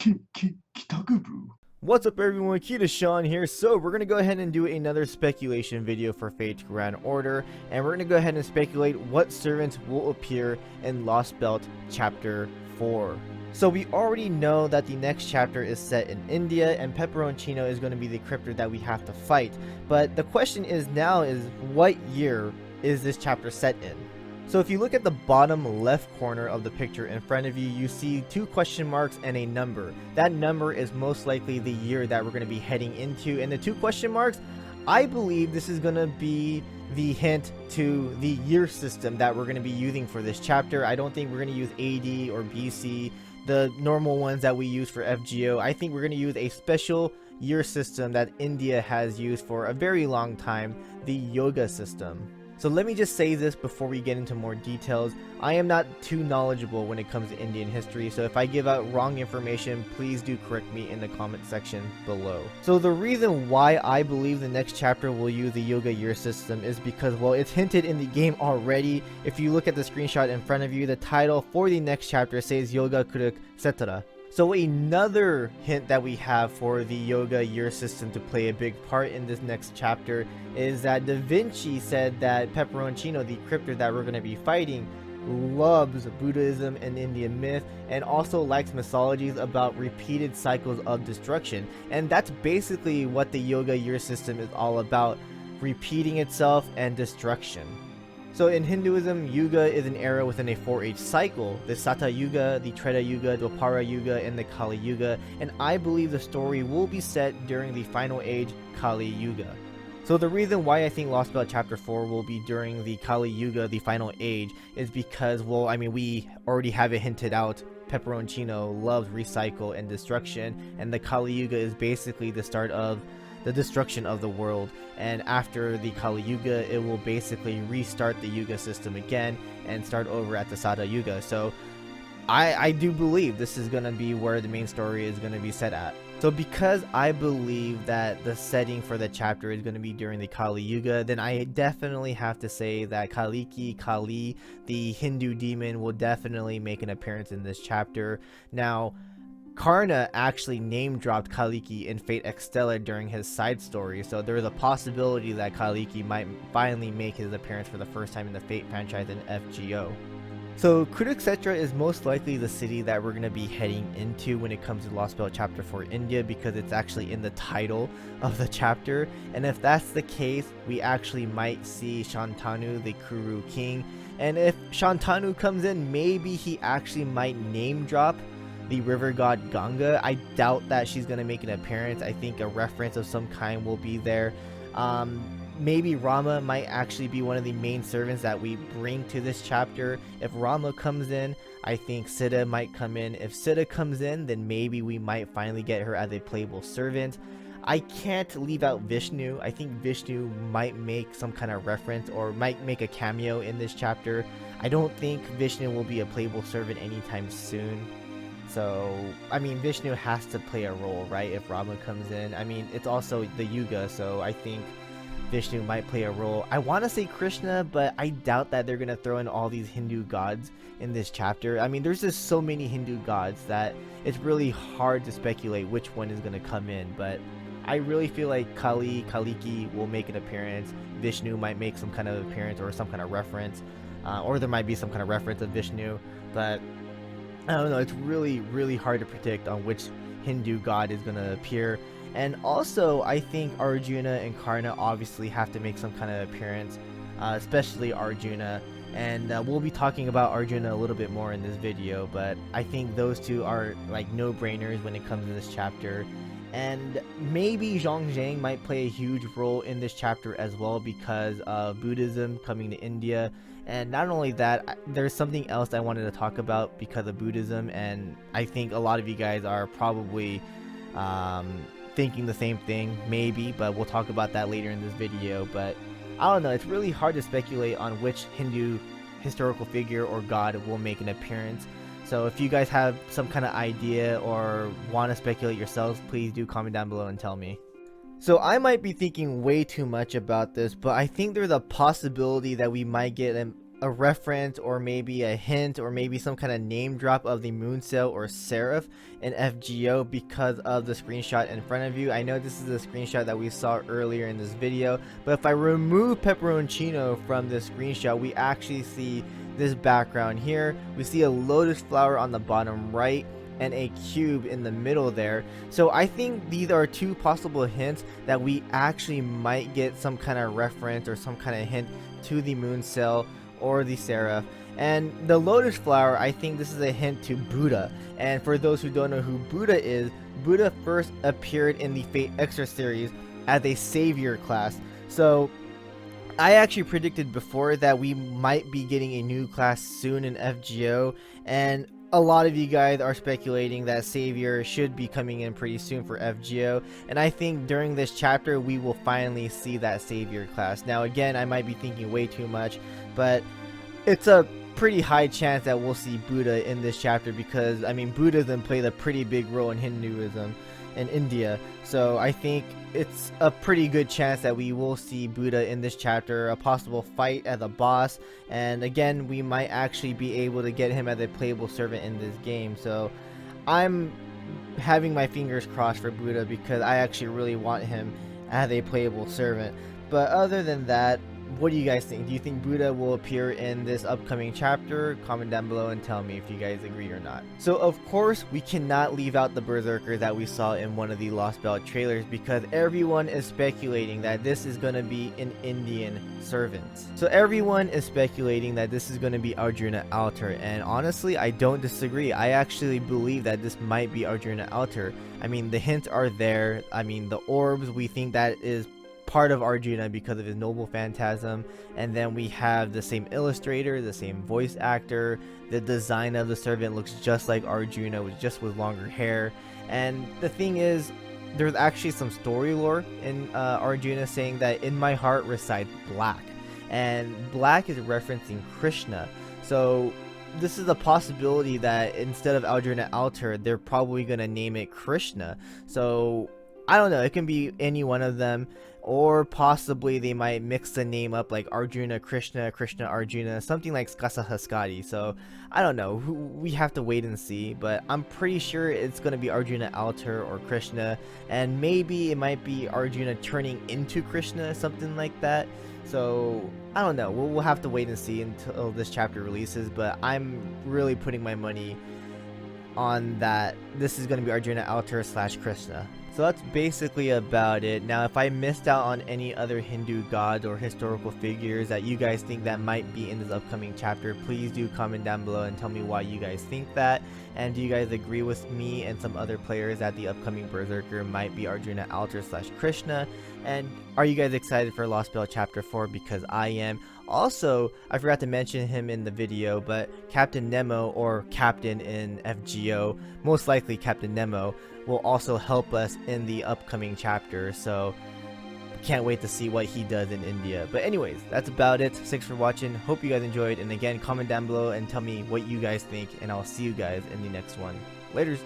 Kitakubu. What's up everyone, KitaSean here. So we're going to go ahead and do another speculation video for Fate's Grand Order, and we're going to go ahead and speculate what servants will appear in Lost Belt Chapter 4. So we already know that the next chapter is set in India, and Pepperoncino is going to be the cryptid that we have to fight. But the question is what year is this chapter set in? So if you look at the bottom left corner of the picture in front of you, you see two question marks and a number. That number is most likely the year that we're going to be heading into. And the two question marks, I believe this is going to be the hint to the year system that we're going to be using for this chapter. I don't think we're going to use AD or BC, the normal ones that we use for FGO. I think we're going to use a special year system that India has used for a very long time, the Yoga system. So let me just say this before we get into more details. I am not too knowledgeable when it comes to Indian history, so if I give out wrong information, please do correct me in the comment section below. So the reason why I believe the next chapter will use the Yoga year system is because, well, it's hinted in the game already. If you look at the screenshot in front of you, the title for the next chapter says Yoga Kuruk Setara. So another hint that we have for the Yoga year system to play a big part in this next chapter is that Da Vinci said that Pepperoncino, the cryptid that we're going to be fighting, loves Buddhism and Indian myth, and also likes mythologies about repeated cycles of destruction. And that's basically what the Yoga year system is all about, repeating itself and destruction. So in Hinduism, Yuga is an era within a 4-age cycle: the Sata Yuga, the Treta Yuga, Dwapara Yuga, and the Kali Yuga, and I believe the story will be set during the final age, Kali Yuga. So the reason why I think Lost Belt Chapter 4 will be during the Kali Yuga, the final age, is because, well, I mean, we already have it hinted out. Pepperoncino loves recycle and destruction, and the Kali Yuga is basically the start of the destruction of the world, and after the Kali Yuga, it will basically restart the Yuga system again and start over at the Sada Yuga. So I do believe this is going to be where the main story is going to be set at. So because I believe that the setting for the chapter is going to be during the Kali Yuga, then I definitely have to say that Kali, the Hindu demon, will definitely make an appearance in this chapter. Now, Karna actually name-dropped Kaliki in Fate Extella during his side story, so there is a possibility that Kaliki might finally make his appearance for the first time in the Fate franchise in FGO. So Kurukshetra is most likely the city that we're going to be heading into when it comes to Lost Belt Chapter 4 India, because it's actually in the title of the chapter, and if that's the case, we actually might see Shantanu, the Kuru king, and if Shantanu comes in, maybe he actually might name-drop the river god Ganga. I doubt that she's going to make an appearance. I think a reference of some kind will be there. Maybe Rama might actually be one of the main servants that we bring to this chapter. If Rama comes in, I think Siddha might come in. If Siddha comes in, then maybe we might finally get her as a playable servant. I can't leave out Vishnu. I think Vishnu might make some kind of reference or might make a cameo in this chapter. I don't think Vishnu will be a playable servant anytime soon. So, I mean, Vishnu has to play a role, right, if Rama comes in. I mean, it's also the Yuga, so I think Vishnu might play a role. I want to say Krishna, but I doubt that they're going to throw in all these Hindu gods in this chapter. I mean, there's just so many Hindu gods that it's really hard to speculate which one is going to come in, but I really feel like Kaliki will make an appearance. Vishnu might make some kind of appearance or some kind of reference, or there might be some kind of reference of Vishnu, but I don't know, it's really hard to predict on which Hindu god is going to appear. And also, I think Arjuna and Karna obviously have to make some kind of appearance, especially Arjuna. And we'll be talking about Arjuna a little bit more in this video, but I think those two are like no-brainers when it comes to this chapter. And maybe Zhang Zhang might play a huge role in this chapter as well because of Buddhism coming to India. And not only that, there's something else I wanted to talk about because of Buddhism, and I think a lot of you guys are probably thinking the same thing, maybe, but we'll talk about that later in this video. But I don't know, it's really hard to speculate on which Hindu historical figure or god will make an appearance. So if you guys have some kind of idea or want to speculate yourselves, please do comment down below and tell me. So I might be thinking way too much about this, but I think there's a possibility that we might get a reference or maybe a hint or maybe some kind of name drop of the moon sail or seraph in FGO because of the screenshot in front of you. I know this is a screenshot that we saw earlier in this video, but if I remove Pepperoncino from this screenshot, we actually see this background here. We see a lotus flower on the bottom right and a cube in the middle there. So I think these are two possible hints that we actually might get some kind of reference or some kind of hint to the moon sail or the seraph. And the lotus flower, I think this is a hint to Buddha. And for those who don't know who Buddha is, Buddha first appeared in the Fate Extra series as a savior class. So I actually predicted before that we might be getting a new class soon in FGO, and a lot of you guys are speculating that Savior should be coming in pretty soon for FGO, and I think during this chapter we will finally see that Savior class. Now again, I might be thinking way too much, but it's a pretty high chance that we'll see Buddha in this chapter because, I mean, Buddhism played a pretty big role in Hinduism in India, so I think it's a pretty good chance that we will see Buddha in this chapter, a possible fight as a boss, and again, we might actually be able to get him as a playable servant in this game. So I'm having my fingers crossed for Buddha because I actually really want him as a playable servant. But other than that, what do you guys think? Do you think Buddha will appear in this upcoming chapter? Comment down below and tell me if you guys agree or not. So of course, we cannot leave out the Berserker that we saw in one of the Lost Belt trailers because everyone is speculating that this is going to be an Indian servant. So everyone is speculating that this is going to be Arjuna Alter, and honestly, I don't disagree. I actually believe that this might be Arjuna Alter. I mean, the hints are there. I mean, the orbs, we think that is part of Arjuna because of his noble phantasm, and then we have the same illustrator, the same voice actor, the design of the servant looks just like Arjuna, just with longer hair. And the thing is, there's actually some story lore in Arjuna saying that in my heart resides black, and black is referencing Krishna. So this is a possibility that instead of Arjuna Alter, they're probably gonna name it Krishna. So I don't know, it can be any one of them, or possibly they might mix the name up like Arjuna Krishna, Krishna Arjuna, something like Skasa Haskadi. So I don't know, we have to wait and see, but I'm pretty sure it's going to be Arjuna Alter or Krishna, and maybe it might be Arjuna turning into Krishna, something like that. So I don't know, we'll have to wait and see until this chapter releases, but I'm really putting my money on that this is going to be Arjuna Alter / Krishna. So that's basically about it. Now, if I missed out on any other Hindu gods or historical figures that you guys think that might be in this upcoming chapter, please do comment down below and tell me why you guys think that. And do you guys agree with me and some other players that the upcoming Berserker might be Arjuna Alter / Krishna? And are you guys excited for Lost Belt Chapter 4? Because I am. Also, I forgot to mention him in the video, but Captain Nemo, or Captain in FGO, most likely Captain Nemo, will also help us in the upcoming chapter, so can't wait to see what he does in India. But anyways, that's about it. Thanks for watching. Hope you guys enjoyed, and again, comment down below and tell me what you guys think, and I'll see you guys in the next one. Laters.